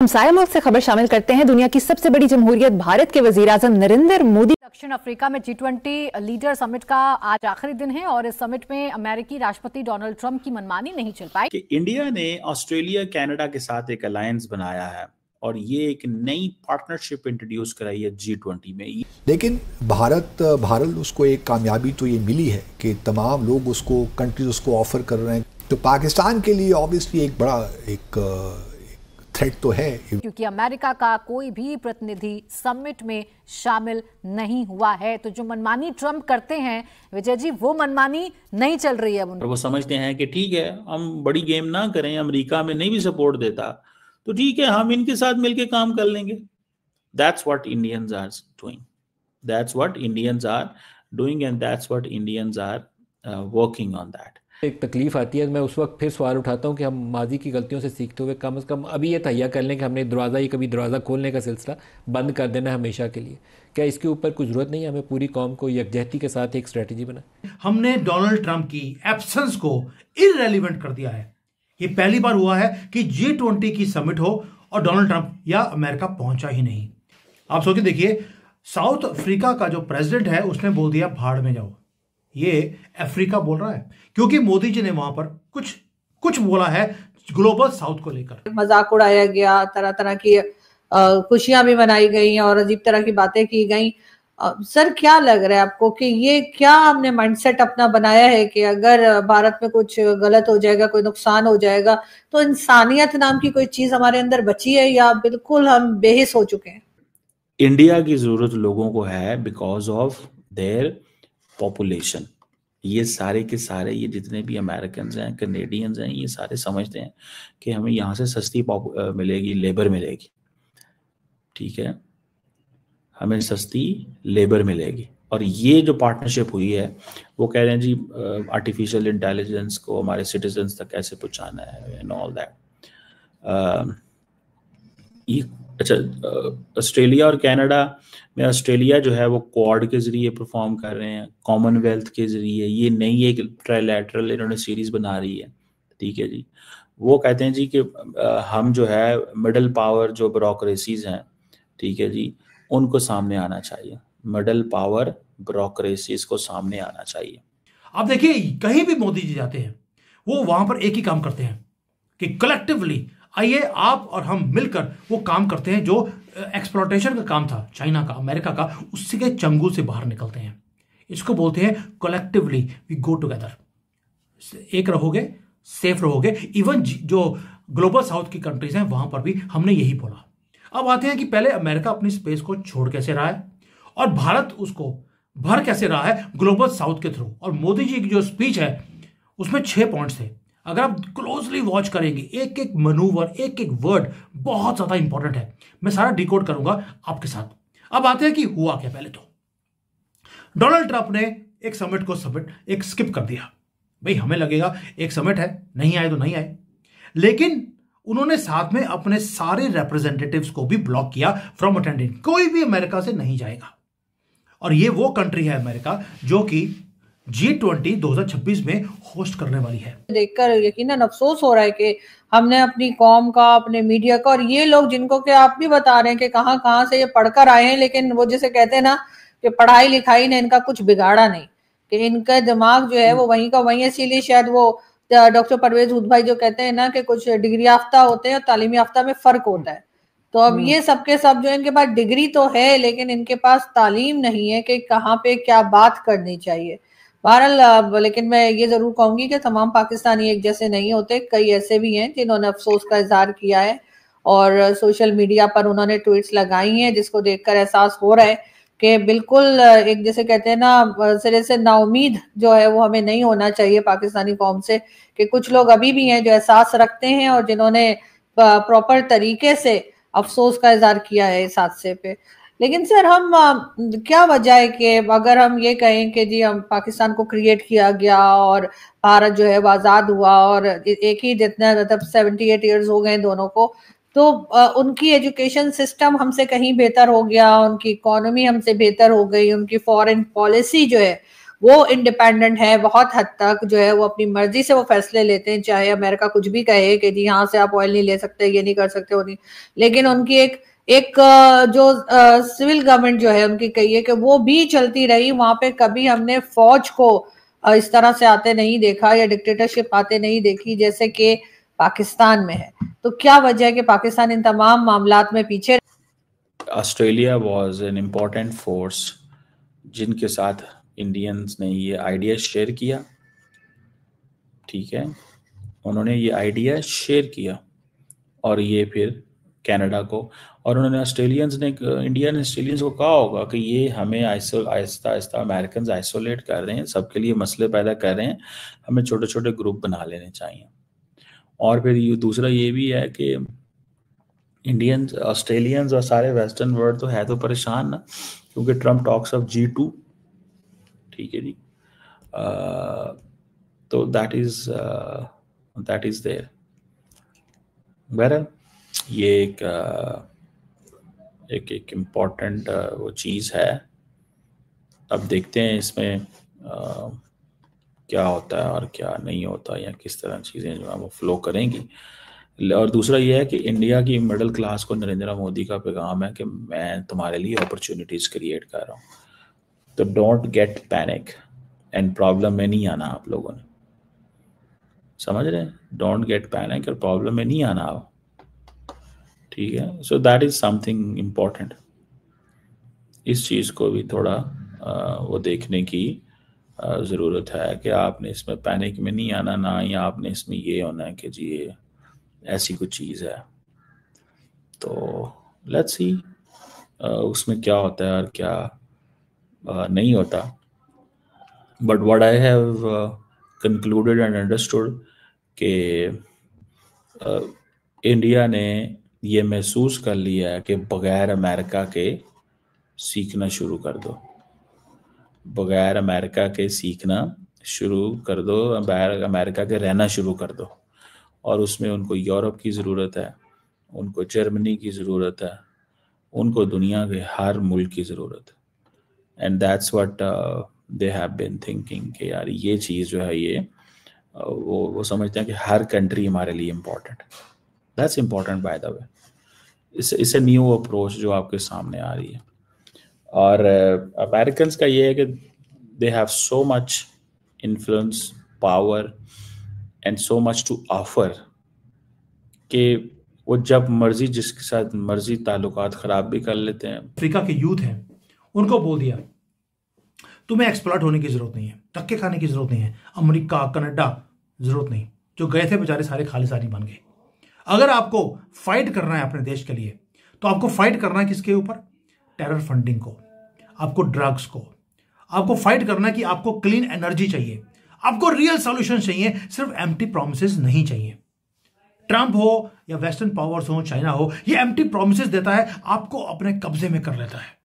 हमसाया मुल्क से खबर शामिल करते हैं। दुनिया की सबसे बड़ी जमहूरियत भारत के वजीर-आज़म नरेंद्र मोदी दक्षिण अफ्रीका में G20 लीडर समिट का आज आखिरी दिन है और इस समिट में अमेरिकी राष्ट्रपति डोनाल्ड ट्रंप की मनमानी नहीं चल पाई कि इंडिया ने ऑस्ट्रेलिया कनाडा के साथ एक अलायंस बनाया है और ये एक नई पार्टनरशिप इंट्रोड्यूस कराई है G20 में। लेकिन भारत उसको एक कामयाबी तो ये मिली है कि तमाम लोग उसको कंट्रीज उसको ऑफर कर रहे हैं, तो पाकिस्तान के लिए ऑब्वियसली एक बड़ा एक थ्रेट तो है, क्योंकि अमेरिका का कोई भी प्रतिनिधि समिट में शामिल नहीं हुआ है। तो जो मनमानी ट्रंप करते हैं विजय जी, वो मनमानी नहीं चल रही है। और वो समझते हैं कि ठीक है, हम बड़ी गेम ना करें, अमेरिका में नहीं भी सपोर्ट देता तो ठीक है, हम इनके साथ मिलके काम कर लेंगे। That's what Indians are doing. That's what Indians are doing and that's what Indians are working on that. एक तकलीफ आती है, मैं उस वक्त फिर सवाल उठाता हूँ कि हम माजी की गलतियों से सीखते हुए कम से कम अभी ये तैयार कर लें कि हमने कभी दरवाज़ा खोलने का सिलसिला बंद कर देना है हमेशा के लिए। क्या इसके ऊपर कुछ ज़रूरत नहीं है हमें पूरी कौम को यकजहती के साथ एक स्ट्रेटजी बनाए? हमने डोनाल्ड ट्रंप की एब्सेंस को इररेलेवेंट कर दिया है। ये पहली बार हुआ है कि G20 की समिट हो और डोनाल्ड ट्रंप या अमेरिका पहुंचा ही नहीं। आप सोच के देखिए, साउथ अफ्रीका का जो प्रेसिडेंट है उसने बोल दिया भाड़ में जाओ। ये अफ्रीका बोल रहा है क्योंकि मोदी जी ने वहां पर कुछ बोला है ग्लोबल साउथ को लेकर। मजाक उड़ाया गया, तरह तरह की खुशियां भी मनाई गई और अजीब तरह की बातें की गई। सर, क्या लग रहा है आपको कि ये क्या हमने माइंडसेट अपना बनाया है कि अगर भारत में कुछ गलत हो जाएगा, कोई नुकसान हो जाएगा, तो इंसानियत नाम की कोई चीज हमारे अंदर बची है या बिल्कुल हम बेहिस हो चुके हैं? इंडिया की जरूरत लोगों को है बिकॉज ऑफ देयर पॉपुलेशन। ये सारे के सारे, ये जितने भी अमेरिकन हैं, कैनेडियंस हैं, ये सारे समझते हैं कि हमें यहाँ से सस्ती मिलेगी, लेबर मिलेगी। ठीक है, हमें सस्ती लेबर मिलेगी। और ये जो पार्टनरशिप हुई है, वो कह रहे हैं जी आर्टिफिशियल इंटेलिजेंस को हमारे सिटीजन्स तक कैसे पहुँचाना है एंड ऑल दैट। ये अच्छा, ऑस्ट्रेलिया और कनाडा में, ऑस्ट्रेलिया जो है वो क्वाड के जरिए परफॉर्म कर रहे हैं, कॉमनवेल्थ के जरिए। ये नई एक ट्राइलैटरल इन्होंने सीरीज बना रही है। ठीक है जी, वो कहते हैं जी कि हम जो है मिडल पावर जो ब्यूरोक्रेसीज हैं, ठीक है जी, उनको सामने आना चाहिए। मिडल पावर ब्यूरोक्रेसीज को सामने आना चाहिए। आप देखिए, कहीं भी मोदी जी जाते हैं वो वहां पर एक ही काम करते हैं कि कलेक्टिवली आइए आप और हम मिलकर वो काम करते हैं। जो एक्सप्लॉयटेशन का काम था चाइना का, अमेरिका का, उससे के चंगुल से बाहर निकलते हैं। इसको बोलते हैं कलेक्टिवली वी गो टुगेदर। एक रहोगे, सेफ रहोगे। इवन जो ग्लोबल साउथ की कंट्रीज हैं वहां पर भी हमने यही बोला। अब आते हैं कि पहले अमेरिका अपनी स्पेस को छोड़ कैसे रहा है और भारत उसको भर कैसे रहा है ग्लोबल साउथ के थ्रू। और मोदी जी की जो स्पीच है उसमें 6 पॉइंट्स थे। अगर आप क्लोजली वॉच करेंगे, एक एक मनूवर, एक एक वर्ड बहुत ज्यादा इंपॉर्टेंट है। मैं सारा डिकोड करूंगा आपके साथ। अब आते हैं कि हुआ क्या। पहले तो डोनाल्ड ट्रंप ने एक समिट को एक स्किप कर दिया। भाई, हमें लगेगा एक समिट है, नहीं आए तो नहीं आए, लेकिन उन्होंने साथ में अपने सारे रिप्रेजेंटेटिव्स को भी ब्लॉक किया फ्रॉम अटेंडिंग। कोई भी अमेरिका से नहीं जाएगा। और ये वो कंट्री है अमेरिका जो कि G20 2026 में होस्ट करने वाली है। देखकर यकीनन अफसोस हो रहा है कि हमने अपनी कौम का, अपने मीडिया का, और ये लोग जिनको कि आप भी बता रहे हैं कि कहां से ये पढ़कर आए हैं, लेकिन वो जैसे कहते हैं ना कि पढ़ाई लिखाई ने इनका कुछ बिगाड़ा नहीं, कि इनका दिमाग जो है वो वहीं का वहीं है। इसीलिए शायद वो डॉक्टर परवेज हुद भाई जो कहते हैं ना कि कुछ डिग्री याफ्ता होते हैं और तालीमी याफ्ता में फर्क होता है। तो अब ये सबके सब जो इनके पास डिग्री तो है, लेकिन इनके पास तालीम नहीं है कि कहाँ पे क्या बात करनी चाहिए। बहरहाल, लेकिन मैं ये जरूर कहूंगी कि तमाम पाकिस्तानी एक जैसे नहीं होते। कई ऐसे भी हैं जिन्होंने अफसोस का इजहार किया है और सोशल मीडिया पर उन्होंने ट्वीट्स लगाई हैं, जिसको देखकर एहसास हो रहा है कि बिल्कुल एक जैसे कहते हैं ना, सिरे से नाउमीद जो है वो हमें नहीं होना चाहिए पाकिस्तानी कौम से। कि कुछ लोग अभी भी हैं जो एहसास रखते हैं और जिन्होंने प्रॉपर तरीके से अफसोस का इजहार किया है इस हादसे पे। लेकिन सर, हम क्या वजह है कि अगर हम ये कहें कि जी हम पाकिस्तान को क्रिएट किया गया और भारत जो है वो आज़ाद हुआ और एक ही जितना मतलब 78 ईयर्स हो गए दोनों को, तो उनकी एजुकेशन सिस्टम हमसे कहीं बेहतर हो गया, उनकी इकोनॉमी हमसे बेहतर हो गई, उनकी फॉरेन पॉलिसी जो है वो इंडिपेंडेंट है बहुत हद तक, जो है वो अपनी मर्जी से वो फैसले लेते हैं, चाहे अमेरिका कुछ भी कहे कि जी यहाँ से आप ऑयल नहीं ले सकते, ये नहीं कर सकते, वो नहीं, लेकिन उनकी एक जो सिविल गवर्नमेंट जो है उनकी कही है कि वो भी चलती रही। वहां पे कभी हमने फौज को इस तरह से आते नहीं देखा या डिक्टेटरशिप आते नहीं देखी जैसे कि पाकिस्तान में है। तो क्या वजह है कि पाकिस्तान इन तमाम मामलात में पीछे? Australia was an important force जिनके साथ इंडियंस ने ये आइडिया शेयर किया, ठीक है, उन्होंने ये आइडिया शेयर किया और ये फिर कनाडा को, और उन्होंने ऑस्ट्रेलियंस ने, इंडियन ऑस्ट्रेलियंस को कहा होगा कि ये हमें आहिस्ता आहिस्ता अमेरिकन आइसोलेट कर रहे हैं, सबके लिए मसले पैदा कर रहे हैं, हमें छोटे छोटे ग्रुप बना लेने चाहिए। और फिर ये दूसरा ये भी है कि इंडियंस, ऑस्ट्रेलियंस और सारे वेस्टर्न वर्ल्ड तो है तो परेशान ना, क्योंकि ट्रम्प टॉक्स ऑफ G2, ठीक है जी, तो दैट इज देयर। बहरहाल ये एक इम्पॉर्टेंट वो चीज़ है। अब देखते हैं इसमें क्या होता है और क्या नहीं होता, या किस तरह चीज़ें जो है वो फ्लो करेंगी। और दूसरा ये है कि इंडिया की मिडिल क्लास को नरेंद्र मोदी का पैगाम है कि मैं तुम्हारे लिए अपॉर्चुनिटीज़ क्रिएट कर रहा हूँ, तो don't get panic, and problem में नहीं आना आप लोगों ने, समझ रहे हैं, डोंट गेट पैनिक और प्रॉब्लम में नहीं आना आप, ठीक है। So that is something important. इस चीज़ को भी थोड़ा वो देखने की ज़रूरत है कि आपने इसमें पैनिक में नहीं आना, ना ही आपने इसमें ये होना है कि जी ये ऐसी कुछ चीज़ है। तो लेट्स सी उसमें क्या होता है और क्या नहीं होता। But what I have concluded and understood कि इंडिया ने ये महसूस कर लिया है कि बगैर अमेरिका के सीखना शुरू कर दो, बगैर अमेरिका के सीखना शुरू कर दो, बगैर अमेरिका के रहना शुरू कर दो। और उसमें उनको यूरोप की ज़रूरत है, उनको जर्मनी की ज़रूरत है, उनको दुनिया के हर मुल्क की ज़रूरत है। And that's what they have been thinking कि यार ये चीज़ जो है ये वो समझते हैं कि हर कंट्री हमारे लिए इम्पोर्टेंट है। That's important by the way. इससे न्यू अप्रोच जो आपके सामने आ रही है। और अमेरिकन्स का ये है कि they have so much influence, power and so much to offer कि वो जब मर्जी जिसके साथ मर्जी ताल्लुकात ख़राब भी कर लेते हैं। अफ्रीका के यूथ हैं, उनको बोल दिया तुम्हें एक्सप्लॉइट होने की ज़रूरत नहीं है, धक्के खाने की ज़रूरत नहीं है, अमेरिका कनाडा ज़रूरत नहीं। जो गए थे बेचारे सारे खालिस्तानी बन गए। अगर आपको फाइट करना है अपने देश के लिए तो आपको फाइट करना है किसके ऊपर? टेरर फंडिंग को, आपको ड्रग्स को, आपको फाइट करना है कि आपको क्लीन एनर्जी चाहिए, आपको रियल सॉल्यूशन चाहिए, सिर्फ एम्प्टी प्रॉमिसेस नहीं चाहिए। ट्रंप हो या वेस्टर्न पावर्स हो, चाइना हो, ये एम्प्टी प्रॉमिसेस देता है, आपको अपने कब्जे में कर लेता है।